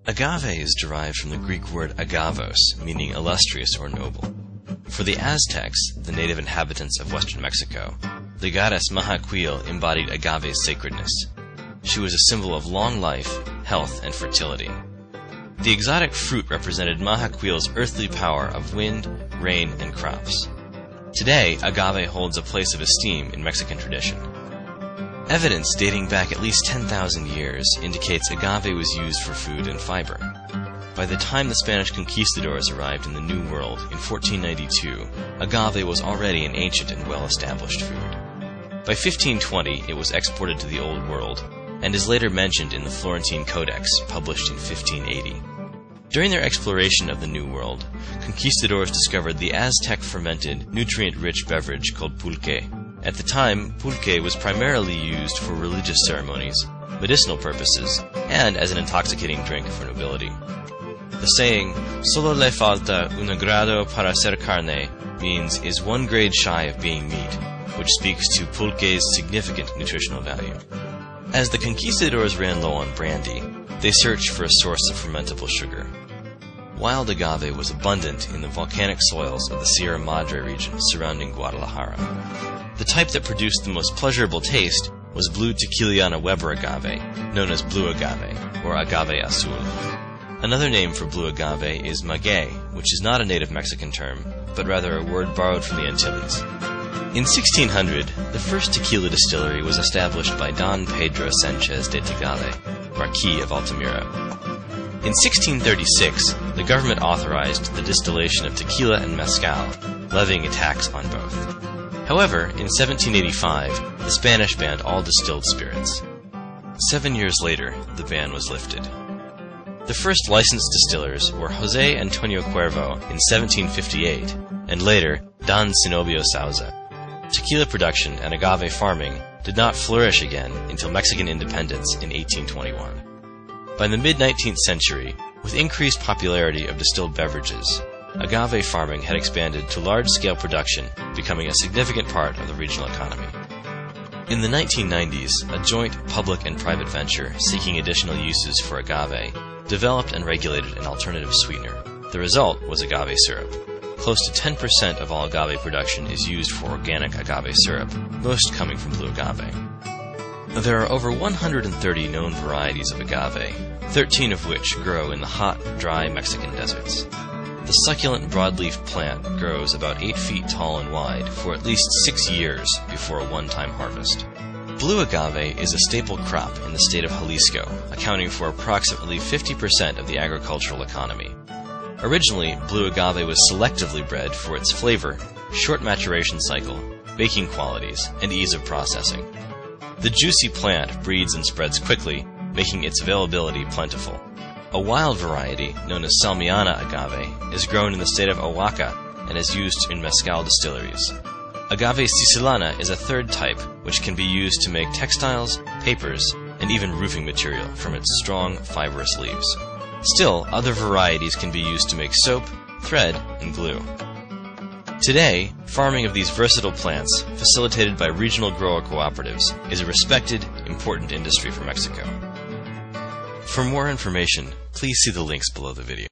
Agave is derived from the Greek word agavos, meaning illustrious or noble. For the Aztecs, the native inhabitants of western Mexico, the goddess Mahaquil embodied agave's sacredness. She was a symbol of long life, health, and fertility. The exotic fruit represented Mahaquil's earthly power of wind, rain, and crops. Today, agave holds a place of esteem in Mexican tradition. Evidence dating back at least 10,000 years indicates agave was used for food and fiber. By the time the Spanish conquistadors arrived in the New World in 1492, agave was already an ancient and well-established food. By 1520, it was exported to the Old World, and is later mentioned in the Florentine Codex, published in 1580. During their exploration of the New World, conquistadors discovered the Aztec fermented, nutrient-rich beverage called pulque. At the time, pulque was primarily used for religious ceremonies, medicinal purposes, and as an intoxicating drink for nobility. The saying, "Solo le falta un grado para ser carne," means "is one grade shy of being meat," which speaks to pulque's significant nutritional value. As the conquistadors ran low on brandy, they searched for a source of fermentable sugar. Wild agave was abundant in the volcanic soils of the Sierra Madre region surrounding Guadalajara. The type that produced the most pleasurable taste was Blue Tequiliana Weber agave, known as blue agave, or agave azul. Another name for blue agave is maguey, which is not a native Mexican term, but rather a word borrowed from the Antilles. In 1600, the first tequila distillery was established by Don Pedro Sanchez de Tegale, Marquis of Altamira. In 1636, the government authorized the distillation of tequila and mezcal, levying a tax on both. However, in 1785, the Spanish banned all distilled spirits. 7 years later, the ban was lifted. The first licensed distillers were José Antonio Cuervo in 1758, and later Don Zenobio Souza. Tequila production and agave farming did not flourish again until Mexican independence in 1821. By the mid-19th century, with increased popularity of distilled beverages, agave farming had expanded to large-scale production, becoming a significant part of the regional economy. In the 1990s, a joint public and private venture seeking additional uses for agave developed and regulated an alternative sweetener. The result was agave syrup. Close to 10% of all agave production is used for organic agave syrup, most coming from blue agave. There are over 130 known varieties of agave, 13 of which grow in the hot, dry Mexican deserts. The succulent broadleaf plant grows about 8 feet tall and wide for at least 6 years before a one-time harvest. Blue agave is a staple crop in the state of Jalisco, accounting for approximately 50% of the agricultural economy. Originally, blue agave was selectively bred for its flavor, short maturation cycle, baking qualities, and ease of processing. The juicy plant breeds and spreads quickly, making its availability plentiful. A wild variety, known as Salmiana agave, is grown in the state of Oaxaca and is used in mezcal distilleries. Agave siciliana is a third type, which can be used to make textiles, papers, and even roofing material from its strong, fibrous leaves. Still, other varieties can be used to make soap, thread, and glue. Today, farming of these versatile plants, facilitated by regional grower cooperatives, is a respected, important industry for Mexico. For more information, please see the links below the video.